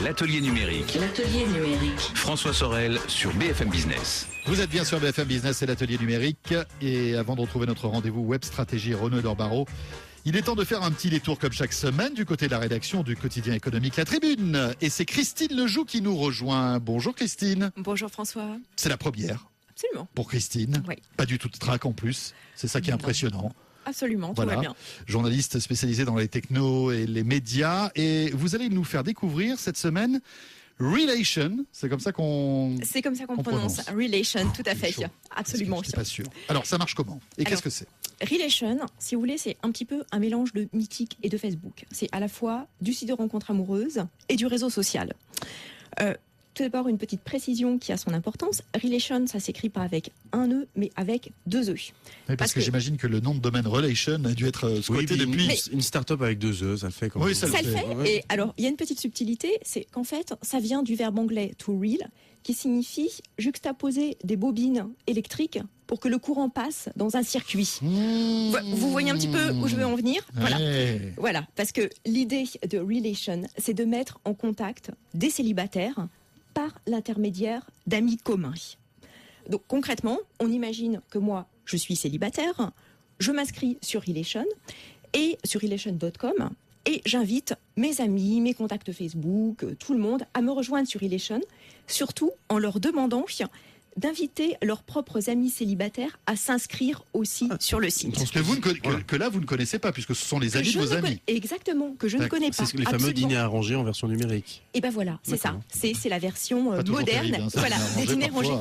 l'atelier numérique. L'atelier numérique. François Sorel sur BFM Business. Vous êtes bien sur BFM Business et l'atelier numérique. Et avant de retrouver notre rendez-vous web stratégie Renaud Dorbaro, il est temps de faire un petit détour comme chaque semaine du côté de la rédaction du quotidien économique La Tribune. Et c'est Christine Lejoux qui nous rejoint. Bonjour Christine. Bonjour François. C'est la première. Absolument. Pour Christine. Oui. Pas du tout de trac en plus. C'est ça qui est impressionnant. Absolument, tout va bien. Journaliste spécialisé dans les technos et les médias. Et vous allez nous faire découvrir cette semaine Relation. C'est comme ça qu'on prononce. Relation, tout à fait. Chaud. Absolument. Je suis pas sûr. Alors ça marche comment? Et qu'est-ce que c'est? Relation, si vous voulez, c'est un petit peu un mélange de Mythique et de Facebook. C'est à la fois du site de rencontre amoureuse et du réseau social. Tout d'abord, une petite précision qui a son importance. Relation, ça s'écrit pas avec un E, mais avec deux E. Oui, parce que j'imagine que le nom de domaine Relation a dû être squatté depuis... Une start-up avec deux E, ça le fait. Oui, ça le fait. Ouais. Et alors, il y a une petite subtilité, c'est qu'en fait, ça vient du verbe anglais to reel, qui signifie juxtaposer des bobines électriques pour que le courant passe dans un circuit. Vous voyez un petit peu où je veux en venir? Voilà. Ouais. Voilà, parce que l'idée de Relation, c'est de mettre en contact des célibataires par l'intermédiaire d'amis communs. Donc concrètement, on imagine que moi, je suis célibataire, je m'inscris sur Relation et sur relation.com et j'invite mes amis, mes contacts Facebook, tout le monde à me rejoindre sur Relation, surtout en leur demandant d'inviter leurs propres amis célibataires à s'inscrire aussi sur le site. Que là, vous ne connaissez pas, puisque ce sont les amis de vos amis. Exactement, que je ne connais pas. C'est les fameux dîners arrangés en version numérique. Et ben voilà, c'est ça. C'est la version moderne, terrible, hein, voilà, des dîners rangés.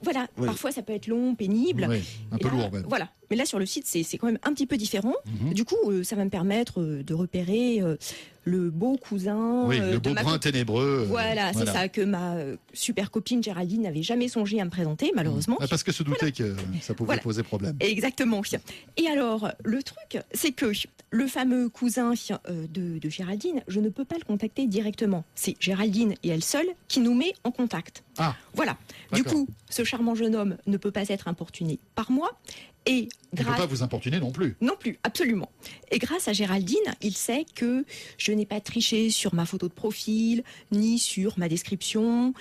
Voilà, Oui. parfois ça peut être long, pénible. Oui, un peu lourd même. Voilà, mais là sur le site c'est quand même un petit peu différent. Du coup, ça va me permettre de repérer le beau cousin. Oui, le beau de brun ténébreux. Voilà, c'est ça, que ma super copine Géraldine n'avait jamais songé à me présenter, malheureusement. Parce que se doutait que ça pouvait poser problème. Exactement. Et alors, le truc, c'est que le fameux cousin de Géraldine, je ne peux pas le contacter directement. C'est Géraldine et elle seule qui nous met en contact. Ah, voilà. Du coup, ce charmant jeune homme ne peut pas être importuné par moi. Et il ne peut pas vous importuner non plus. Non plus, absolument. Et grâce à Géraldine, il sait que je n'ai pas triché sur ma photo de profil, ni sur ma description.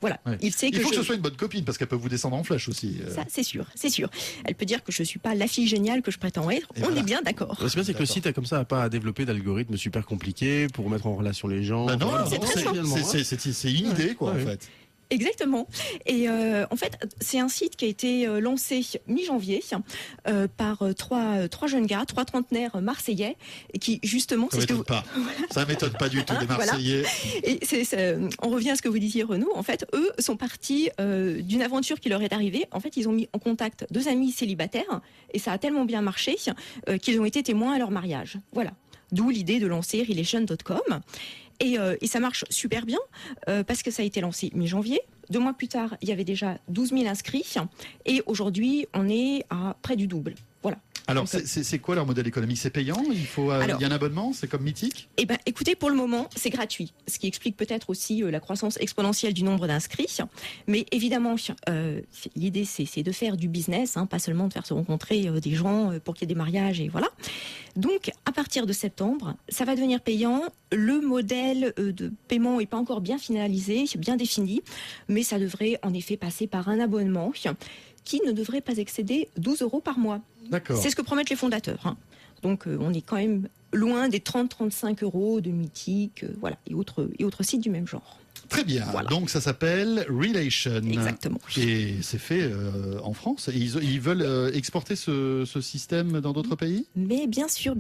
Voilà. Ouais. Il sait que il faut que ce soit une bonne copine, parce qu'elle peut vous descendre en flèche aussi. Ça, c'est sûr, c'est sûr. Elle peut dire que je suis pas la fille géniale que je prétends être. On est bien d'accord. C'est bien, c'est que le site a comme ça, pas à développer d'algorithmes super compliqués pour mettre en relation les gens. Bah non, c'est très simple. c'est une idée, quoi, en fait. Exactement. Et en fait, c'est un site qui a été lancé mi-janvier par trois jeunes gars, trois trentenaires marseillais, et qui justement, Ça m'étonne pas. Ça m'étonne pas du tout des Marseillais. Voilà. Et on revient à ce que vous disiez, Renaud. En fait, eux sont partis d'une aventure qui leur est arrivée. En fait, ils ont mis en contact deux amis célibataires, et ça a tellement bien marché qu'ils ont été témoins à leur mariage. Voilà. D'où l'idée de lancer relation.com. Et ça marche super bien parce que ça a été lancé mi-janvier. 2 mois plus tard, il y avait déjà 12 000 inscrits. Et aujourd'hui, on est à près du double. Voilà. Alors, c'est quoi leur modèle économique? C'est payant? Il y a un abonnement? C'est comme Mythique? Eh ben, écoutez, pour le moment, c'est gratuit. Ce qui explique peut-être aussi la croissance exponentielle du nombre d'inscrits. Mais évidemment, l'idée, c'est de faire du business, pas seulement de faire se rencontrer des gens pour qu'il y ait des mariages et voilà. Donc, à partir de septembre, ça va devenir payant. Le modèle de paiement n'est pas encore bien finalisé, bien défini, mais ça devrait en effet passer par un abonnement qui ne devrait pas excéder 12 € par mois. D'accord. C'est ce que promettent les fondateurs. Donc, on est quand même loin des 30-35 € de Mythique, voilà, et autres sites du même genre. Très bien. Voilà. Donc ça s'appelle Relation. Exactement. Et c'est fait en France. Et ils veulent exporter ce système dans d'autres pays? Mais bien sûr,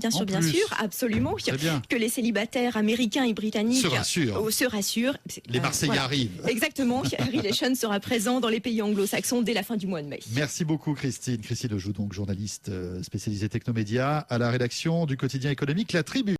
absolument. Très bien. Que les célibataires américains et britanniques se rassurent. Les Marseillais arrivent. Exactement. Relation sera présent dans les pays anglo-saxons dès la fin du mois de mai. Merci beaucoup Christine. Christine Lejoux, donc journaliste spécialisée technomédia à la rédaction du quotidien économique La Tribune.